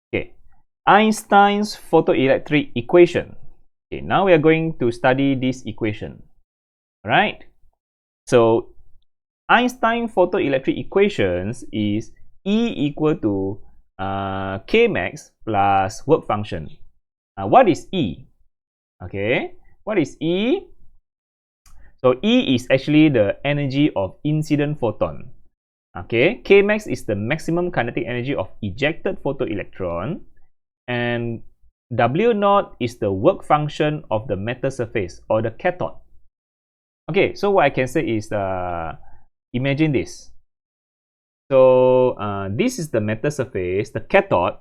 Okay, Einstein's photoelectric equation. Okay, now we are going to study this equation. All right. So Einstein photoelectric equations is E equal to K max plus work function. What is E? Okay, what is E? So E is actually the energy of incident photon. Okay, K max is the maximum kinetic energy of ejected photoelectron, and W naught is the work function of the metal surface or the cathode. Okay, so what I can say is imagine this. So this is the metal surface, the cathode.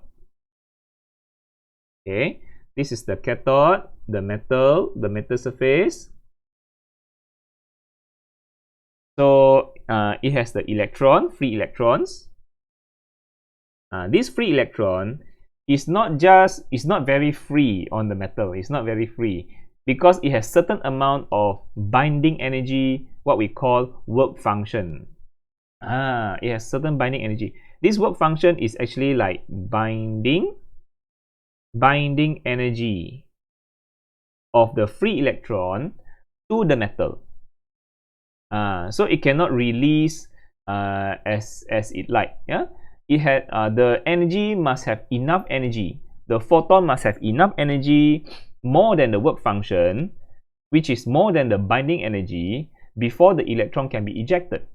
Okay, this is the cathode, the metal surface. So it has the electron, free electrons. This free electron is not very free on the metal. It's not very free because it has certain amount of binding energy, what we call work function. It has certain binding energy. This work function is actually like binding energy of the free electron to the metal. So it cannot release as it like. Yeah, it had the energy must have enough energy. The photon must have enough energy more than the work function, which is more than the binding energy, before the electron can be ejected.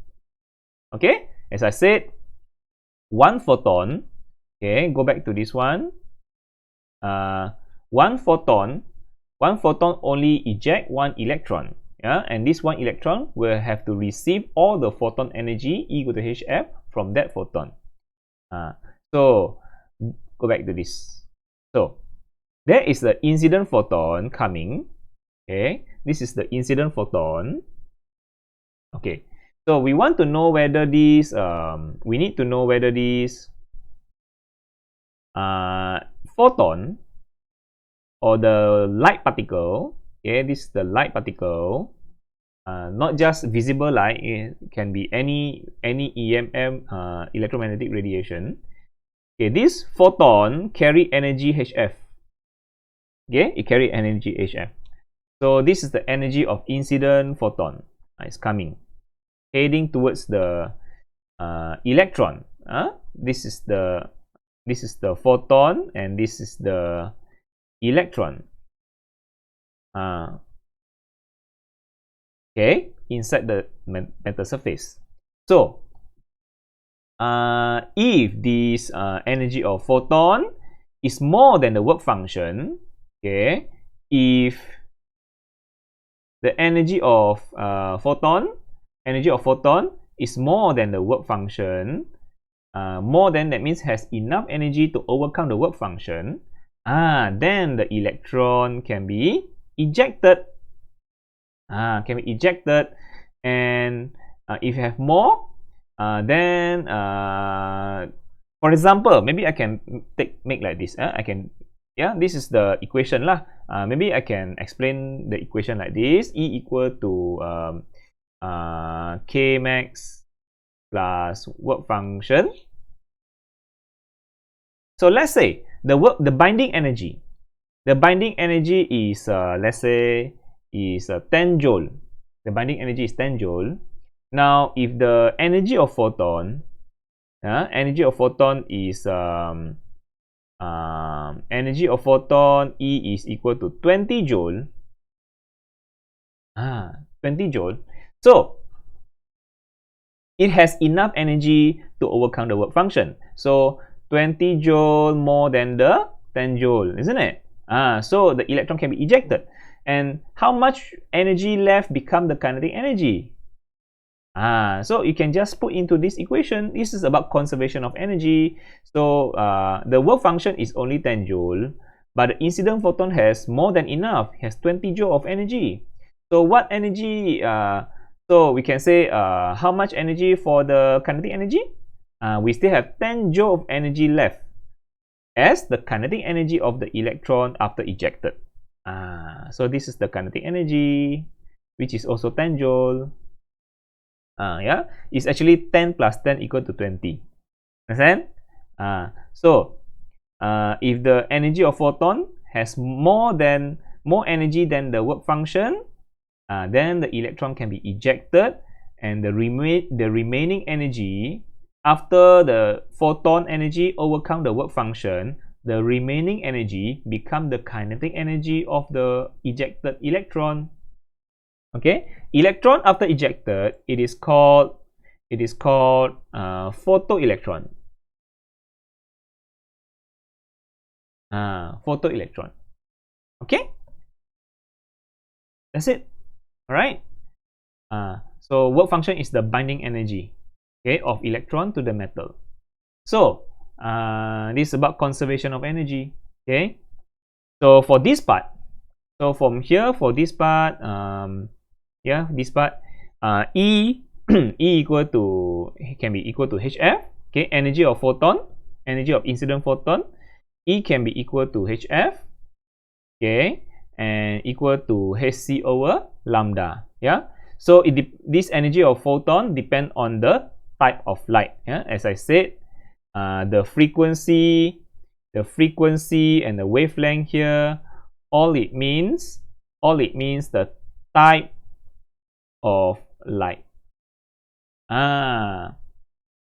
Okay, as I said, one photon. Okay, go back to this one. One photon only eject one electron. Yeah, and this one electron will have to receive all the photon energy equal to hf from that photon. So go back to this. So there is the incident photon coming. Okay, this is the incident photon. Okay, so we want to know whether this we need to know whether this photon or the light particle. Okay, this is the light particle. Not just visible light, it can be any EMF, electromagnetic radiation. Okay, this photon carry energy hf. Okay, it carry energy hf. So this is the energy of incident photon. It's coming, heading towards the electron. This is the photon, and this is the electron. Okay, inside the metal surface. So if this energy of photon is more than the work function, okay, if the energy of photon is more than the work function, more than, that means has enough energy to overcome the work function, then the electron can be ejected. And if you have more, then for example, maybe I can make like this. This is the equation lah. Maybe I can explain the equation like this: E equal to K max plus work function. So let's say the binding energy is let's say is 10 joule. The binding energy is 10 joule. Now, if the energy of photon is energy of photon E is equal to 20 joule. 20 joule. So it has enough energy to overcome the work function. So 20 joule more than the 10 joule, isn't it? So the electron can be ejected. And how much energy left become the kinetic energy? So you can just put into this equation. This is about conservation of energy. So the work function is only 10 joule, but the incident photon has more than enough, has 20 joule of energy. So what energy? So we can say how much energy for the kinetic energy? We still have 10 joule of energy left as the kinetic energy of the electron after ejected. So this is the kinetic energy, which is also 10 joule. It's actually 10 plus 10 equal to 20. Understand? So if the energy of photon has more energy than the work function, then the electron can be ejected, and the remaining energy after the photon energy overcome the work function, the remaining energy become the kinetic energy of the ejected electron. Okay, electron after ejected, it is called photoelectron. Photoelectron. Okay, that's it. All right. So work function is the binding energy, okay, of electron to the metal. So this is about conservation of energy. Okay, so for this part, so from here for this part, yeah, this part, E E can be equal to HF. Okay, energy of photon, energy of incident photon, E can be equal to HF. Okay, and equal to hc over lambda. Yeah, so this energy of photon depend on the type of light. Yeah, as I said, the frequency and the wavelength here, all it means the type of light.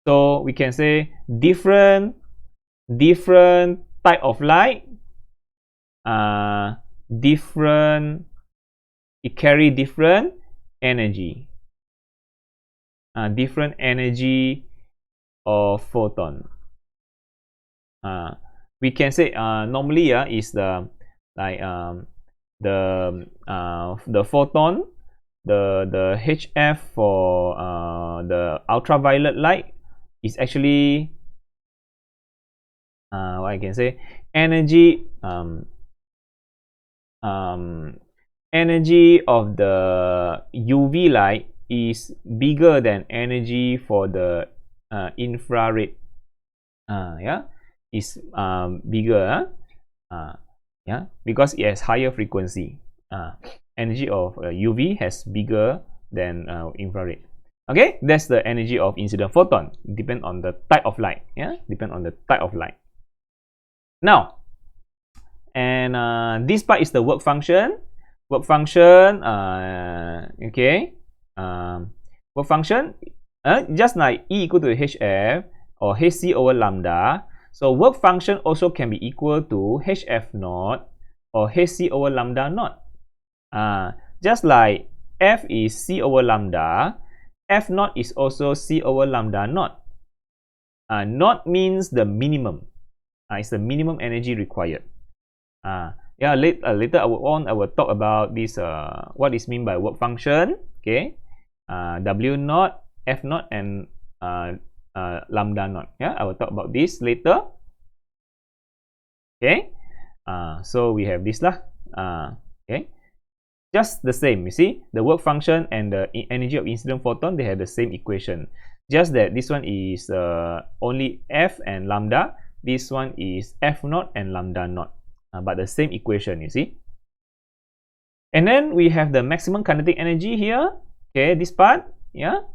So we can say different type of light, it carry different energy, different energy of photon. We can say normally is the photon, the HF for the ultraviolet light is actually what I can say, energy energy of the UV light is bigger than energy for the infrared. Yeah, is bigger. Yeah, because it has higher frequency. Energy of UV has bigger than infrared. Okay, that's the energy of incident photon. Depend on the type of light. Yeah, depend on the type of light. Now, and this part is the work function. Work function. Okay. Work function. Just like E equal to HF or hc over lambda. So work function also can be equal to HF naught or hc over lambda naught. Just like F is C over lambda, F naught is also C over lambda naught. Naught means the minimum. It's the minimum energy required. Yeah, later I will talk about this. What is mean by work function? Okay, W naught, F naught, and lambda naught. Yeah, I will talk about this later. Okay, so we have this lah. Okay, just the same. You see, the work function and the energy of incident photon, they have the same equation. Just that this one is only F and lambda. This one is F naught and lambda naught. But the same equation, you see. And then we have the maximum kinetic energy here. Okay, this part, yeah,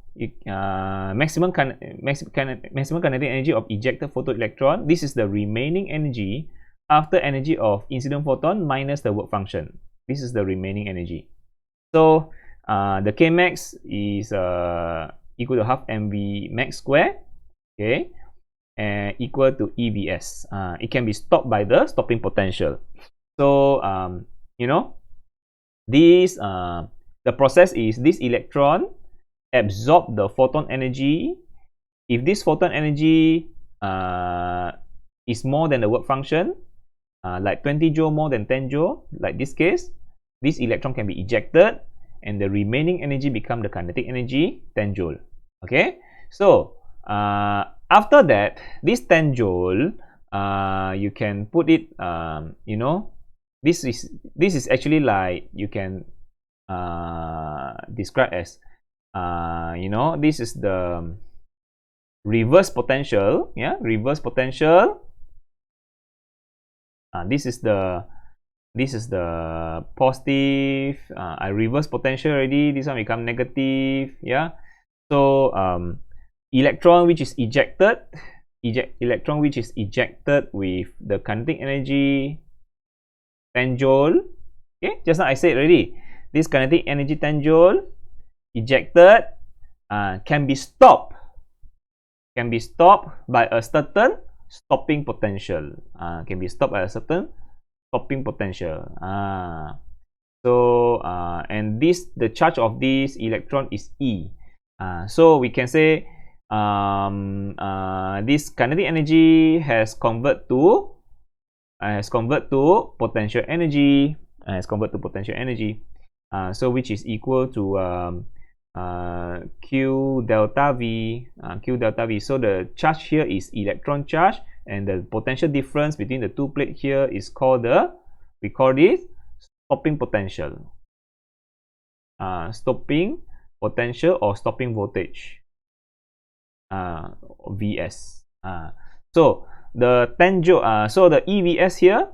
maximum kinetic energy of ejected photoelectron. This is the remaining energy after energy of incident photon minus the work function. This is the remaining energy. So the Kmax is equal to half mv max square. Okay. Equal to EVS. It can be stopped by the stopping potential. So you know, this the process is this electron absorb the photon energy. If this photon energy is more than the work function, like 20 joule more than 10 joule, like this case, this electron can be ejected, and the remaining energy become the kinetic energy, 10 joule. Okay, so after that, this 10 joule, you can put it, you know, this is actually like you can describe as, you know, this is the reverse potential. Yeah, reverse potential. This is the positive. I reverse potential already. This one become negative. Yeah, so electron which is ejected, electron which is ejected with the kinetic energy 10 joule. Okay, just now I said already, this kinetic energy 10 joule ejected can be stopped by a certain stopping potential. Can be stopped by a certain stopping potential. And the charge of this electron is E. So we can say this kinetic energy has converted to potential energy. So which is equal to Q delta V. So the charge here is electron charge, and the potential difference between the two plates here is called we call this stopping potential. Stopping potential or stopping voltage. Vs. So the 10 joule. So the EVS here.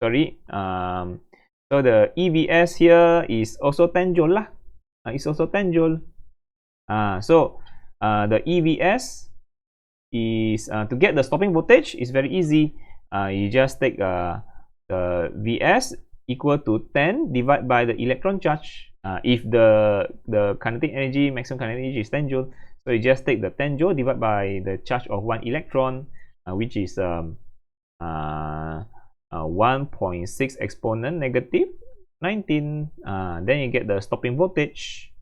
Sorry. So the EVS here is also 10 joule lah. It's also 10 joule. So the EVS is to get the stopping voltage is very easy. You just take the Vs equal to 10 divided by the electron charge. If the kinetic energy, maximum kinetic energy is 10 joule, so you just take the 10 joule divided by the charge of 1 electron, which is 1.6 exponent negative 19. Then you get the stopping voltage.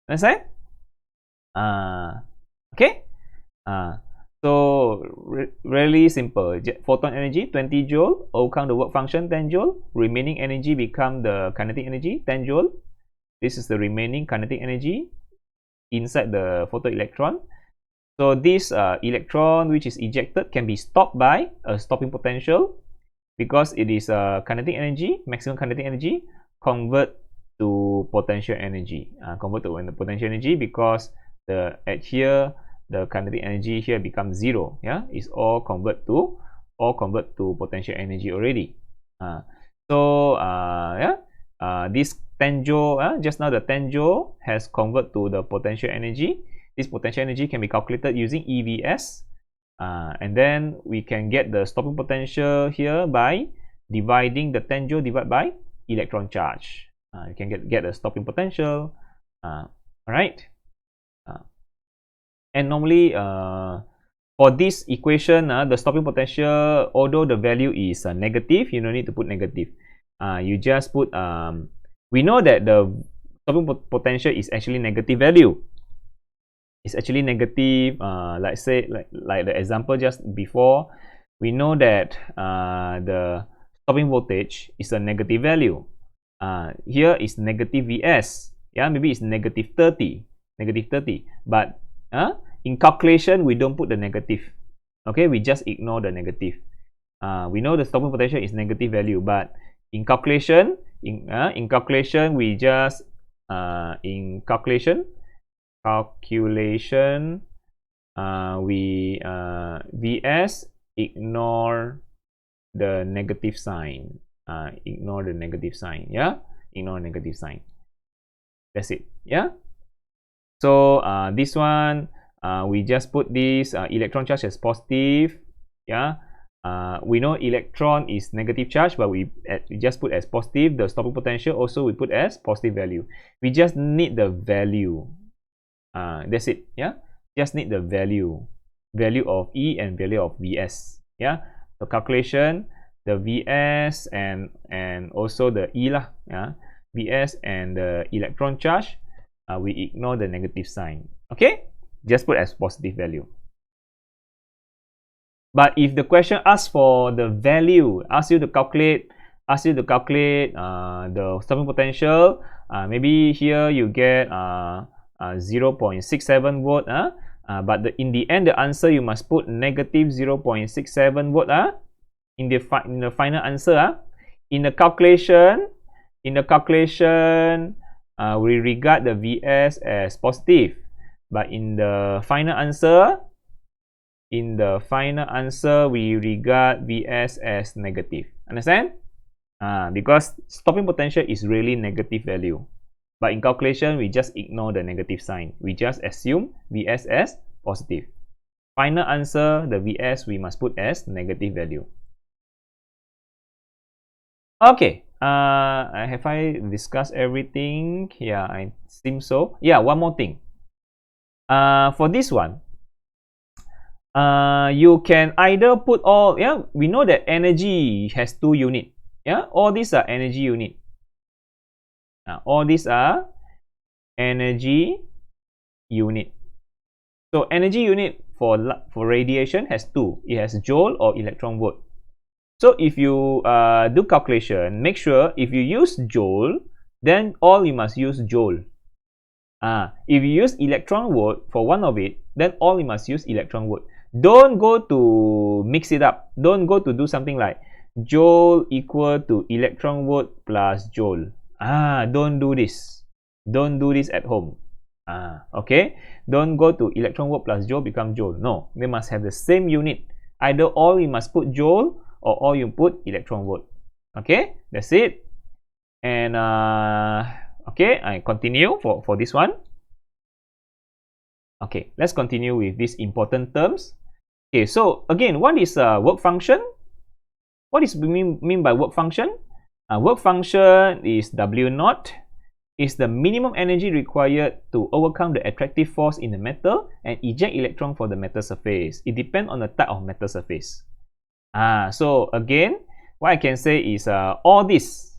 Understand? Okay. So really simple. Photon energy 20 joule, overcome the work function 10 joule. Remaining energy become the kinetic energy 10 joule. This is the remaining kinetic energy inside the photoelectron. So this electron which is ejected can be stopped by a stopping potential, because it is kinetic energy, maximum kinetic energy, convert to potential energy. Potential energy, because the kinetic energy here becomes 0. Yeah, it's all convert to potential energy already. This 10 joule, just now the 10 joule has converted to the potential energy. This potential energy can be calculated using EVS, and then we can get the stopping potential here by dividing the 10 joule divided by electron charge. You can get the stopping potential. Alright. And normally for this equation, the stopping potential, although the value is negative, you don't need to put negative. You just put we know that the stopping potential is actually negative value. It's actually negative. Like the example just before, we know that the stopping voltage is a negative value. Here is negative Vs. Yeah, maybe it's negative 30. But in calculation, we don't put the negative. Okay, we just ignore the negative. We know the stopping potential is negative value, but in calculation, we just we Vs ignore the negative sign. Ignore the negative sign. Yeah, ignore negative sign. That's it. Yeah. So this one, we just put this electron charge as positive. Yeah. We know electron is negative charge, but we just put as positive. The stopping potential also we put as positive value. We just need the value. That's it. Yeah. Just need the value of E and value of Vs. Yeah. So calculation, the Vs and also the E lah. Yeah. Vs and the electron charge. We ignore the negative sign. Okay. Just put as positive value. But if the question asks for the value, asks you to calculate the stopping potential, maybe here you get 0.67 volt. But in the end, the answer you must put negative 0.67 volt. In the final answer. In the calculation, we regard the Vs as positive. But in the final answer, we regard Vs as negative. Understand? Because stopping potential is really negative value. But in calculation, we just ignore the negative sign. We just assume Vs as positive. final answer, the Vs, we must put as negative value. Okay, have I discussed everything? Yeah, I think so. Yeah, one more thing. For this one, you can either put all, yeah, we know that energy has 2 units. Yeah, all these are energy unit. All these are energy unit. So energy unit for radiation has 2. It has joule or electron volt. So if you do calculation, make sure if you use joule, then all you must use joule. If you use electron volt for one of it, then all you must use electron volt. Don't go to mix it up. Don't go to do something like joule equal to electron volt plus joule. Don't do this. Don't do this at home. Okay. Don't go to electron volt plus joule become joule. No, they must have the same unit. Either all you must put joule or all you put electron volt. Okay, that's it. And okay, I continue for this one. Okay, let's continue with these important terms. Okay, so again, what is work function? What is mean by work function? Work function is W naught. Is the minimum energy required to overcome the attractive force in the metal and eject electron from the metal surface. It depends on the type of metal surface. So again, what I can say is all this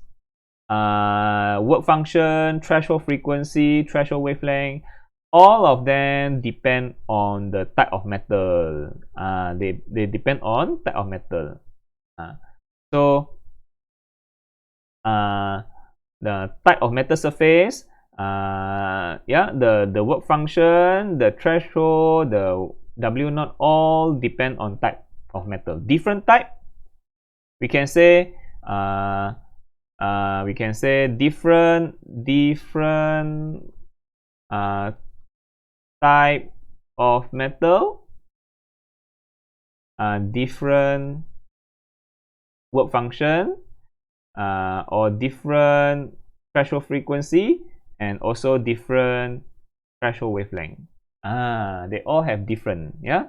work function, threshold frequency, threshold wavelength, all of them depend on the type of metal. They depend on type of metal. So the type of metal surface, yeah, the work function, the threshold, the W naught, all depend on type of metal. Different type, we can say different type of metal, different work function, or different threshold frequency, and also different threshold wavelength. They all have different, yeah.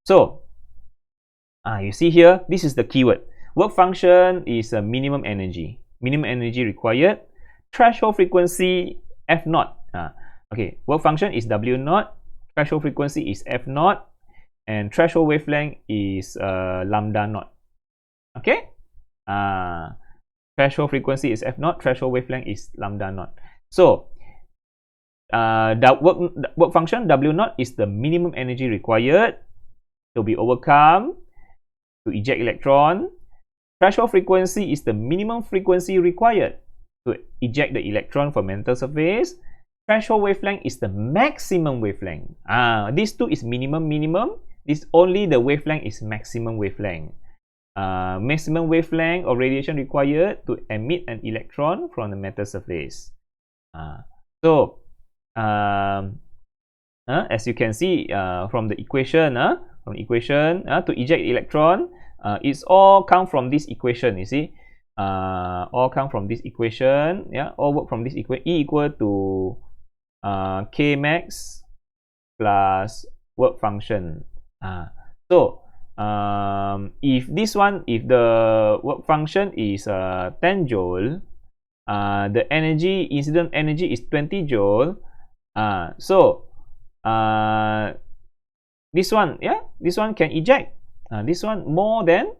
So you see here, this is the keyword. Work function is a minimum energy required. Threshold frequency F naught. Okay, work function is W naught, threshold frequency is F naught, and threshold wavelength is lambda naught. Okay, threshold frequency is F naught, threshold wavelength is lambda naught. So the work function W naught is the minimum energy required to be overcome to eject electron. Threshold frequency is the minimum frequency required to eject the electron from metal surface. Threshold wavelength is the maximum wavelength. These two is minimum. This only the wavelength is maximum wavelength. Maximum wavelength of radiation required to emit an electron from the metal surface. So as you can see from the equation, to eject electron, it's all come from this equation. You see, all come from this equation. Yeah, all work from this equation. E equal to K max plus work function. So if the work function is 10 joule, the incident energy is 20 joule. So this one can eject. This one more than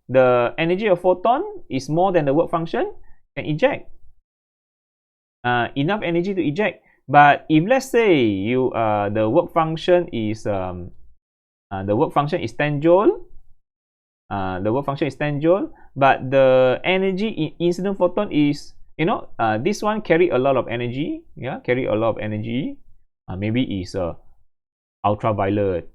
the energy of photon is more than the work function, can eject. Enough energy to eject. But if let's say you the work function is 10 joule, but the energy incident photon is, this one carry a lot of energy. Maybe is ultraviolet.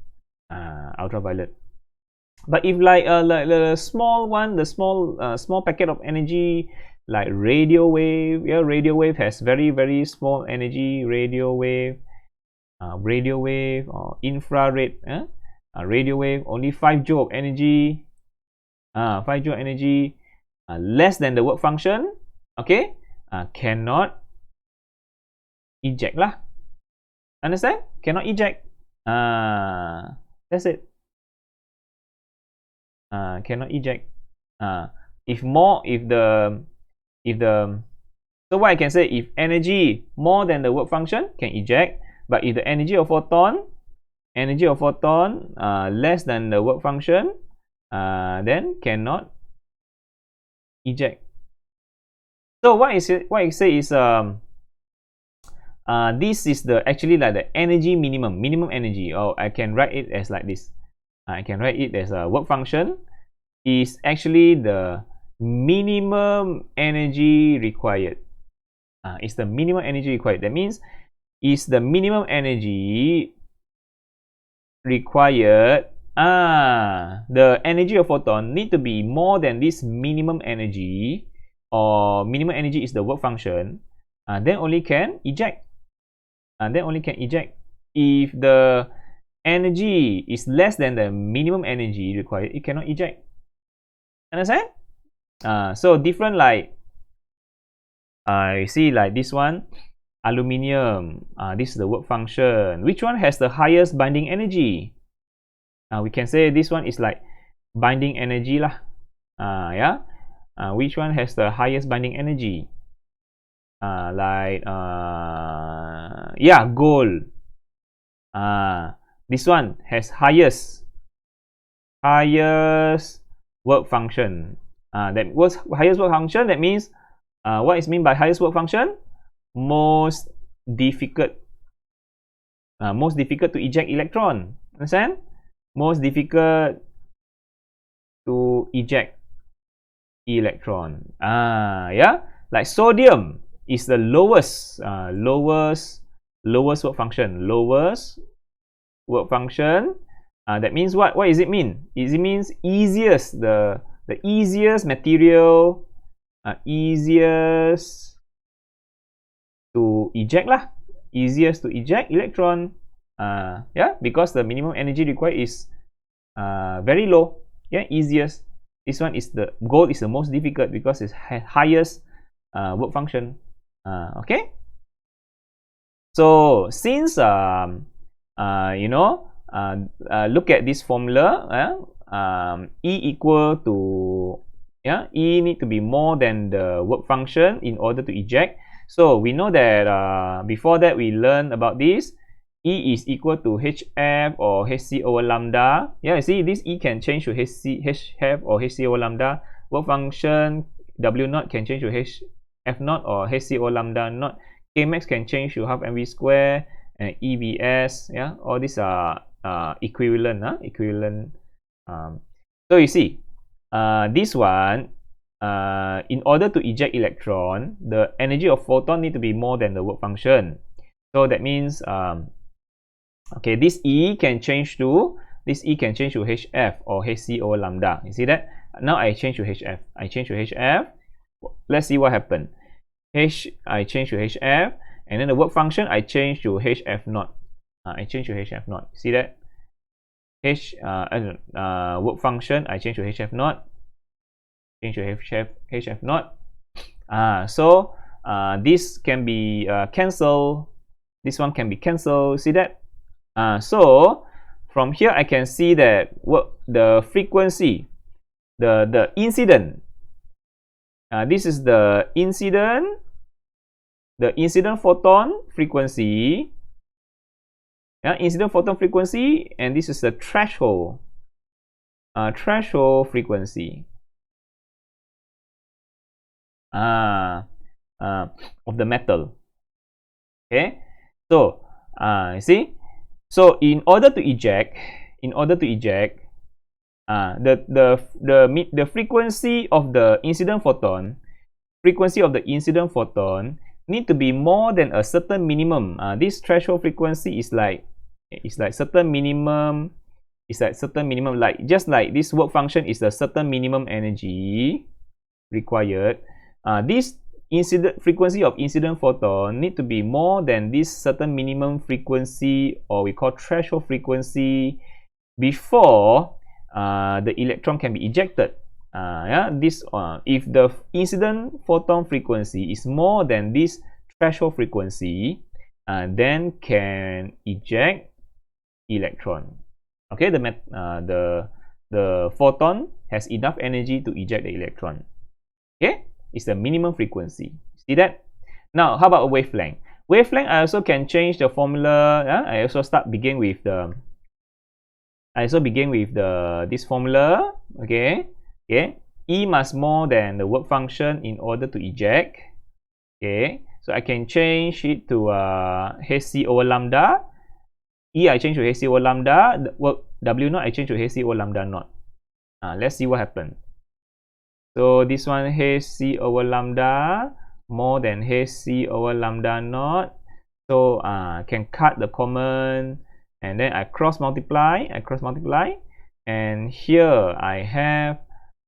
But if like the small one, the small packet of energy, like radio wave, radio wave has very small energy. Radio wave or infrared, radio wave only 5 joule of energy. 5 joule energy, less than the work function. Okay, cannot eject lah. Understand? Cannot eject. That's it. Cannot eject. So what I can say, if energy more than the work function, can eject. But if the energy of photon less than the work function, then cannot eject. So what I say is this is the actually like the energy minimum energy, or I can write it as like this. I can write it as a work function is actually the minimum energy required. It's the minimum energy required. That means is the minimum energy required. The energy of photon need to be more than this minimum energy, or minimum energy is the work function. Then only can eject. If the energy is less than the minimum energy required, it cannot eject. Understand? So different, like you see, like this one, aluminium. This is the work function. Which one has the highest binding energy? We can say this one is like binding energy lah. Yeah. Which one has the highest binding energy? Yeah, gold. This one has highest work function. That was highest work function. That means what is mean by highest work function? Most difficult to eject electron. Understand? Most difficult to eject electron. Yeah, like sodium is the lowest work function. That means what? What does it mean? It means easiest, the easiest material, easiest to eject lah. Easiest to eject electron. Yeah, because the minimum energy required is very low. Yeah, easiest. This one is the gold is the most difficult because it's highest work function. Okay. So since you know, look at this formula. E equal to, yeah, E need to be more than the work function in order to eject. So we know that before that we learned about this. E is equal to HF or HC over lambda. Yeah, you see this E can change to HF or HC over lambda. Work function W naught can change to HF naught or HC over lambda naught. Kmax can change to half mv square, and EVS. Yeah, all these are equivalent. So you see, this one, in order to eject electron, the energy of photon need to be more than the work function. So that means, okay, this E can change to HF or HC over lambda. You see that? Now I change to HF. Let's see what happened. I change to HF, and then the work function I change to HF naught. See that? Work function I change to HF naught. So this can be cancelled. This one can be cancelled. See that? So from here I can see that the frequency, the incident. This is the incident photon frequency. Yeah, incident photon frequency, and this is the threshold frequency of the metal. Okay, so you see, so in order to eject, the frequency of the incident photon need to be more than a certain minimum. This threshold frequency is like certain minimum. Like just like this work function is a certain minimum energy required. This incident frequency of incident photon need to be more than this certain minimum frequency, or we call threshold frequency, before the electron can be ejected. Yeah, this if the incident photon frequency is more than this threshold frequency, then can eject electron. Okay, the photon has enough energy to eject the electron. Okay, it's the minimum frequency. See that? Now, how about a wavelength? Wavelength, I also can change the formula. I also begin with this formula. Okay, E must more than the work function in order to eject. Okay, so I can change it to Hc over lambda. E I change to Hc over lambda. The work W naught I change to Hc over lambda naught. Let's see what happens. So this one Hc over lambda more than Hc over lambda naught. So can cut the common, and then I cross multiply, and here I have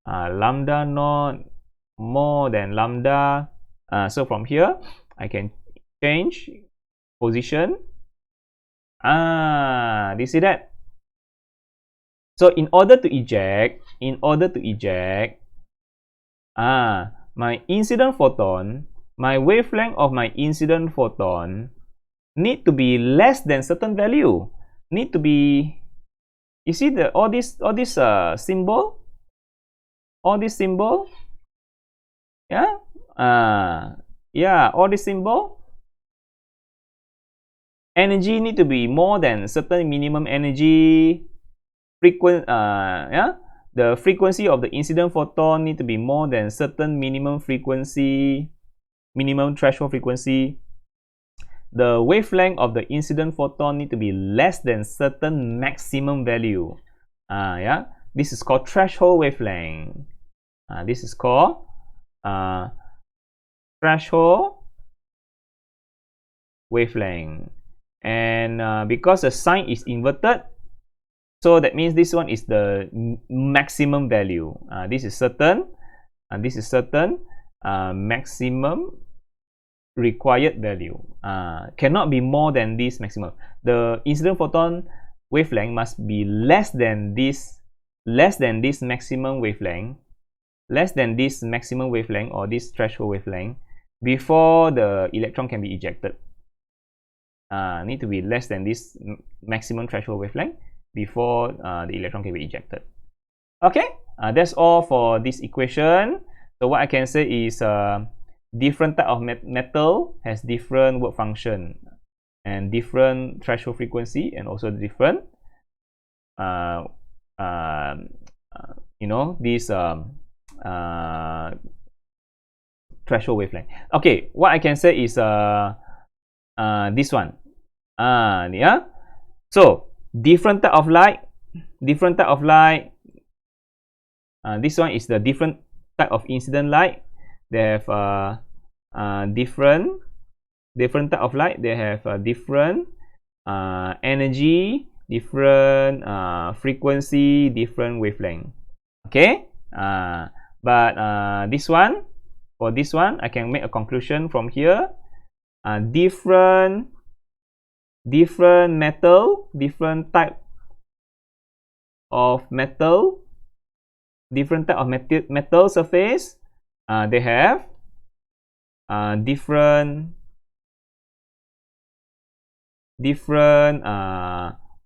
lambda naught more than lambda. So from here I can change position. Do you see that? So in order to eject, my incident photon, my wavelength of my incident photon need to be less than certain value. Need to be, you see all this symbol, all this symbol, all this symbol. Energy need to be more than certain minimum energy. The frequency of the incident photon need to be more than certain minimum frequency, minimum threshold frequency. The wavelength of the incident photon need to be less than certain maximum value. This is called threshold wavelength. This is called threshold wavelength. And because the sign is inverted, so that means this one is the maximum value. This is certain, and this is certain maximum required value. Cannot be more than this maximum. The incident photon wavelength must be less than this maximum wavelength, or this threshold wavelength before the electron can be ejected. Need to be less than this maximum threshold wavelength before the electron can be ejected. Okay, that's all for this equation. So what I can say is different type of metal has different work function and different threshold frequency, and also different this threshold wavelength. Okay, what I can say is this one. So different type of light. This one is the different type of incident light. They have different type of light. They have different energy, different frequency, different wavelength. Okay, but for this one I can make a conclusion from here. Different metal, different type of metal, metal surface, they have different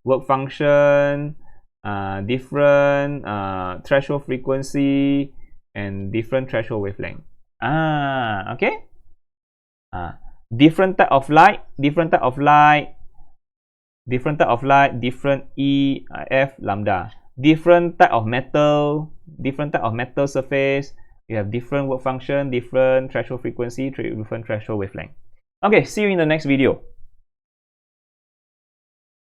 work function, different threshold frequency, and different threshold wavelength. Okay. Different type of light, different E, F, lambda. Different type of metal, surface. You have different work function, different threshold frequency, different threshold wavelength. Okay, see you in the next video.